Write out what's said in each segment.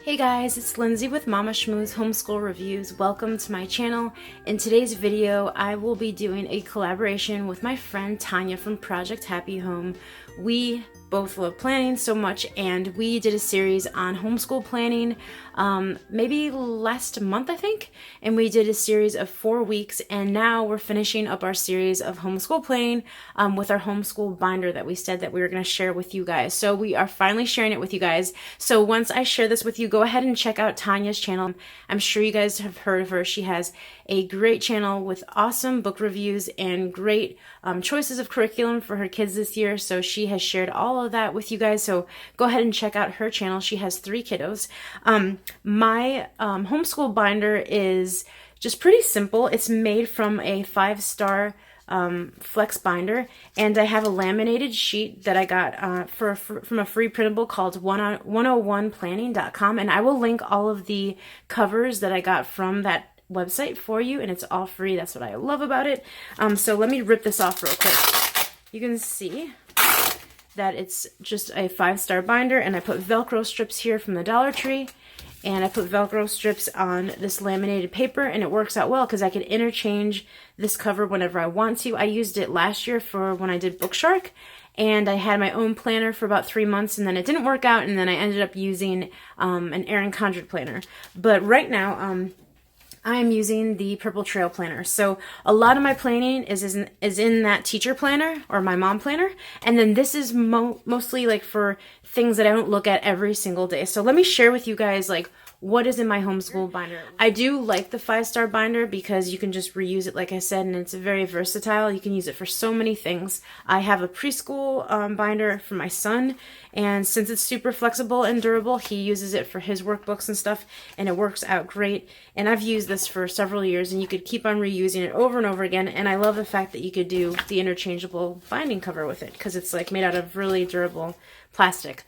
Hey guys, it's Lindsay with Mama Shmoo's Homeschool Reviews. Welcome to my channel. In today's video, I will be doing a collaboration with my friend Tanya from Project Happy Home. We both love planning so much, and we did a series on homeschool planning maybe last month, I think, and we did a series of 4 weeks, and now we're finishing up our series of homeschool planning with our homeschool binder that we said that we were going to share with you guys. So we are finally sharing it with you guys. So once I share this with you, go ahead and check out Tanya's channel. I'm sure you guys have heard of her. She has a great channel with awesome book reviews and great choices of curriculum for her kids this year. So she has shared all of that with you guys. So go ahead and check out her channel. She has 3 kiddos. My homeschool binder is just pretty simple. It's made from a 5-star flex binder, and I have a laminated sheet that I got from a free printable called 101planning.com, and I will link all of the covers that I got from that website for you, and it's all free. That's what I love about it. So let me rip this off real quick. You can see that it's just a 5-star binder, and I put Velcro strips here from the Dollar Tree, and I put Velcro strips on this laminated paper, and it works out well because I can interchange this cover whenever I want to. I used it last year for when I did Bookshark, and I had my own planner for about 3 months, and then it didn't work out, and then I ended up using an Erin Condren planner. But right now, I am using the Purple Trail planner. So a lot of my planning is in that teacher planner or my mom planner. And then this is mostly like for things that I don't look at every single day. So let me share with you guys like what is in my homeschool binder. I do like the 5-star binder because you can just reuse it, like I said, and it's very versatile. You can use it for so many things. I have a preschool binder for my son, and since it's super flexible and durable, he uses it for his workbooks and stuff, and it works out great. And I've used this for several years, and you could keep on reusing it over and over again, and I love the fact that you could do the interchangeable binding cover with it because it's like made out of really durable plastic.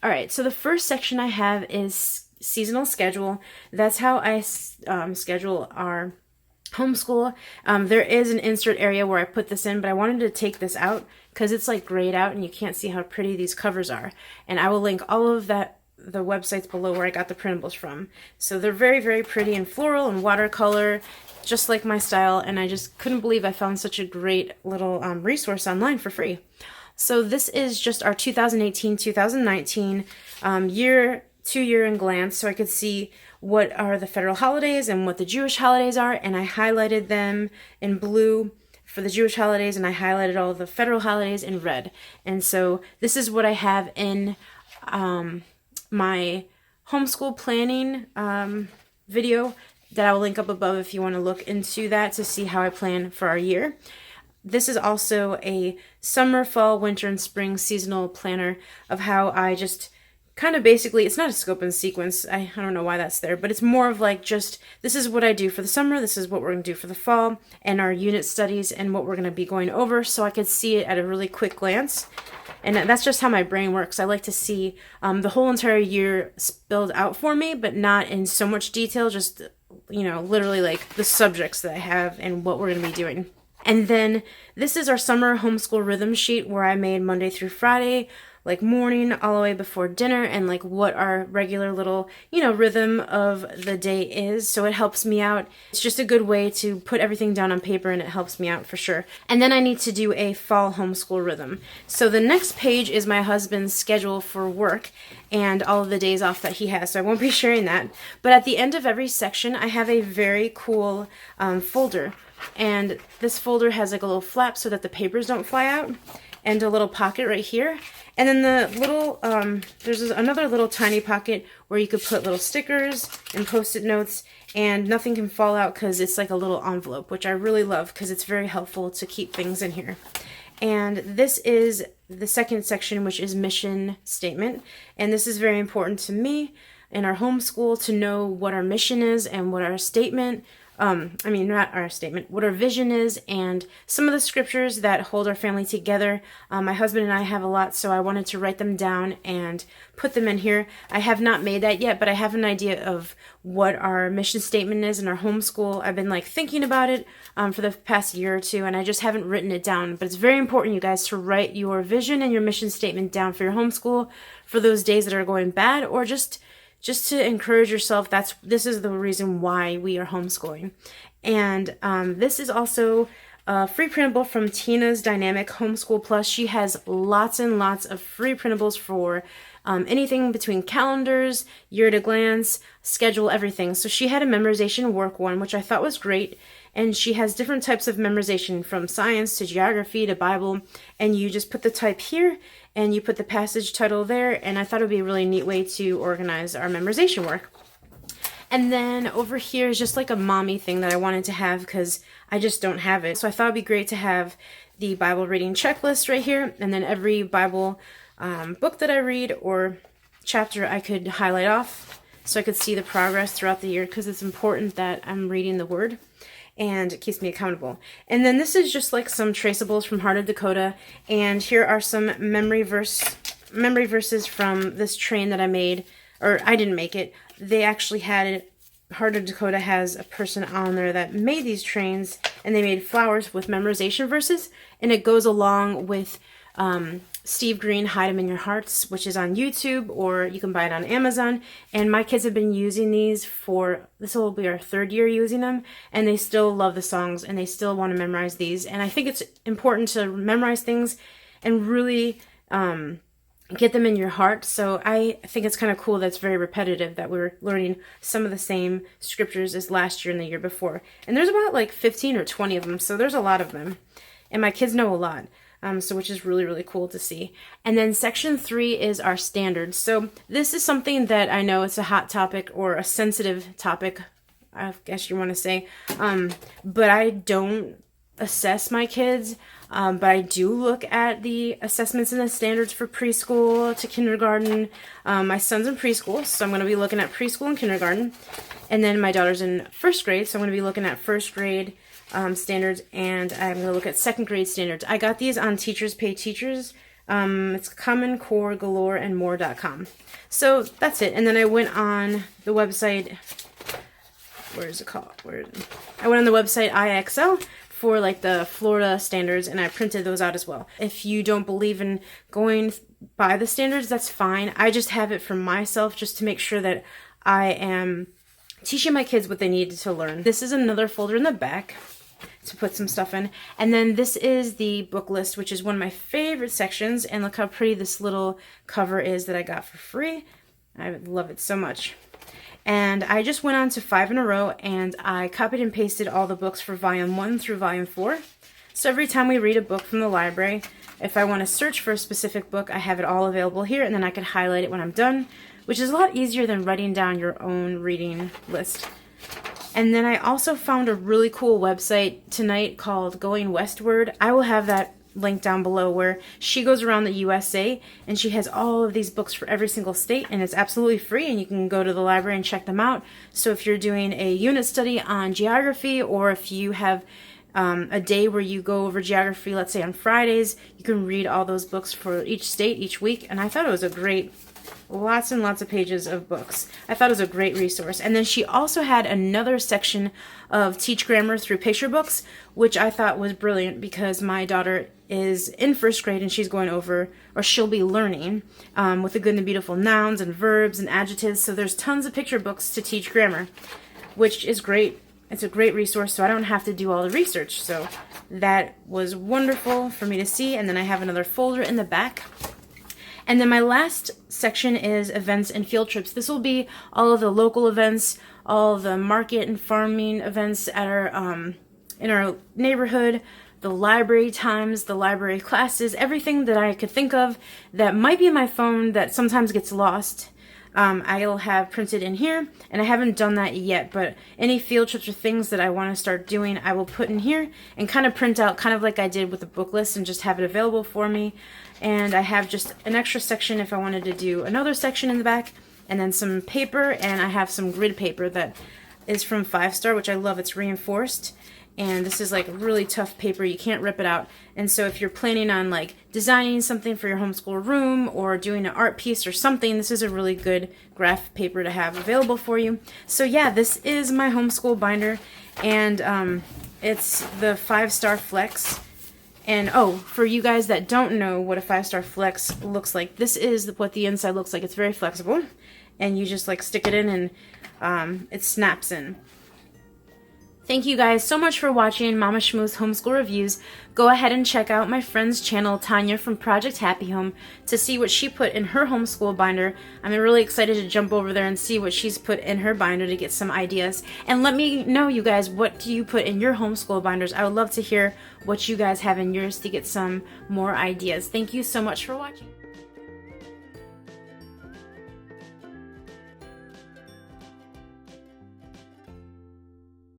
Alright, so the first section I have is seasonal schedule. That's how I schedule our homeschool. There is an insert area where I put this in, but I wanted to take this out because it's like grayed out and you can't see how pretty these covers are. And I will link all of that, the websites below where I got the printables from. So they're very, very pretty and floral and watercolor, just like my style, and I just couldn't believe I found such a great little resource online for free. So this is just our 2018-2019 two-year in glance, so I could see what are the federal holidays and what the Jewish holidays are, and I highlighted them in blue for the Jewish holidays, and I highlighted all the federal holidays in red. And so this is what I have in my homeschool planning video that I will link up above if you want to look into that to see how I plan for our year. This is also a summer, fall, winter, and spring seasonal planner of how I just kind of basically, it's not a scope and sequence, I don't know why that's there, but it's more of like just, this is what I do for the summer, this is what we're going to do for the fall, and our unit studies and what we're going to be going over, so I could see it at a really quick glance. And that's just how my brain works. I like to see the whole entire year spelled out for me, but not in so much detail, just, you know, literally like the subjects that I have and what we're going to be doing. And then this is our summer homeschool rhythm sheet where I made Monday through Friday, like morning all the way before dinner, and like what our regular little, you know, rhythm of the day is. So it helps me out. It's just a good way to put everything down on paper, and it helps me out for sure. And then I need to do a fall homeschool rhythm. So the next page is my husband's schedule for work and all of the days off that he has. So I won't be sharing that. But at the end of every section, I have a very cool folder. And this folder has like a little flap so that the papers don't fly out, and a little pocket right here. And then the little, there's another little tiny pocket where you could put little stickers and post-it notes, and nothing can fall out because it's like a little envelope, which I really love because it's very helpful to keep things in here. And this is the second section, which is mission statement. And this is very important to me in our homeschool to know what our mission is and what our statement, not our statement, what our vision is, and some of the scriptures that hold our family together. My husband and I have a lot, so I wanted to write them down and put them in here. I have not made that yet, but I have an idea of what our mission statement is in our homeschool. I've been like thinking about it for the past year or two, and I just haven't written it down. But it's very important, you guys, to write your vision and your mission statement down for your homeschool for those days that are going bad, or just just to encourage yourself. This is the reason why we are homeschooling. And this is also a free printable from Tina's Dynamic Homeschool Plus. She has lots and lots of free printables for anything between calendars, year at a glance, schedule, everything. So she had a memorization work one, which I thought was great. And she has different types of memorization, from science to geography to Bible. And you just put the type here and you put the passage title there. And I thought it would be a really neat way to organize our memorization work. And then over here is just like a mommy thing that I wanted to have because I just don't have it. So I thought it'd be great to have the Bible reading checklist right here. And then every Bible book that I read or chapter I could highlight off so I could see the progress throughout the year, because it's important that I'm reading the Word and it keeps me accountable. And then this is just like some traceables from Heart of Dakota, and here are some memory verses from this train that I made, or I didn't make it. They actually had it. Heart of Dakota has a person on there that made these trains, and they made flowers with memorization verses, and it goes along with Steve Green, Hide 'Em in Your Hearts, which is on YouTube, or you can buy it on Amazon. And my kids have been using these this will be our 3rd year using them, and they still love the songs, and they still want to memorize these. And I think it's important to memorize things and really get them in your heart. So I think it's kind of cool that it's very repetitive, that we're learning some of the same scriptures as last year and the year before. And there's about like 15 or 20 of them, so there's a lot of them. And my kids know a lot. So which is really, really cool to see. And then section 3 is our standards. So this is something that I know it's a hot topic, or a sensitive topic, I guess you want to say. But I don't assess my kids. But I do look at the assessments and the standards for preschool to kindergarten. My son's in preschool, so I'm going to be looking at preschool and kindergarten. And then my daughter's in 1st grade, so I'm going to be looking at 1st grade standards, and I'm going to look at 2nd grade standards. I got these on Teachers Pay Teachers. It's Common Core Galore and More.com. So that's it. And then I went on the website. Where is it called? I went on the website IXL for like the Florida standards, and I printed those out as well. If you don't believe in going by the standards, that's fine. I just have it for myself, just to make sure that I am teaching my kids what they need to learn. This is another folder in the back to put some stuff in. And then this is the book list, which is one of my favorite sections. And look how pretty this little cover is that I got for free. I love it so much. And I just went on to 5 in a row, and I copied and pasted all the books for volume 1 through volume 4. So every time we read a book from the library, if I want to search for a specific book, I have it all available here, and then I can highlight it when I'm done, which is a lot easier than writing down your own reading list. And then I also found a really cool website tonight called Going Westward. I will have that link down below, where she goes around the USA and she has all of these books for every single state, and it's absolutely free, and you can go to the library and check them out. So if you're doing a unit study on geography, or if you have a day where you go over geography, let's say on Fridays, you can read all those books for each state each week. And I thought it was a great, lots and lots of pages of books. I thought it was a great resource. And then she also had another section of Teach Grammar Through Picture Books, which I thought was brilliant, because my daughter is in 1st grade and she's going over, or she'll be learning with the good and the beautiful nouns and verbs and adjectives. So there's tons of picture books to teach grammar, which is great. It's a great resource, so I don't have to do all the research. So that was wonderful for me to see. And then I have another folder in the back. And then my last section is events and field trips. This will be all of the local events, all the market and farming events at our in our neighborhood, the library times, the library classes, everything that I could think of that might be in my phone that sometimes gets lost. I'll have printed in here, and I haven't done that yet, but any field trips or things that I want to start doing, I will put in here and kind of print out, kind of like I did with the book list, and just have it available for me. And I have just an extra section if I wanted to do another section in the back, and then some paper, and I have some grid paper that is from 5 Star, which I love. It's reinforced. And this is like really tough paper. You can't rip it out. And so if you're planning on like designing something for your homeschool room, or doing an art piece or something, this is a really good graph paper to have available for you. So yeah, this is my homeschool binder, and it's the 5 Star Flex. And oh, for you guys that don't know what a 5 Star Flex looks like, this is what the inside looks like. It's very flexible. and you just like stick it in and it snaps in. Thank you guys so much for watching Mama Schmooze Homeschool Reviews. Go ahead and check out my friend's channel, Tanya from Project Happy Home, to see what she put in her homeschool binder. I'm really excited to jump over there and see what she's put in her binder to get some ideas. And let me know, you guys, what do you put in your homeschool binders? I would love to hear what you guys have in yours to get some more ideas. Thank you so much for watching.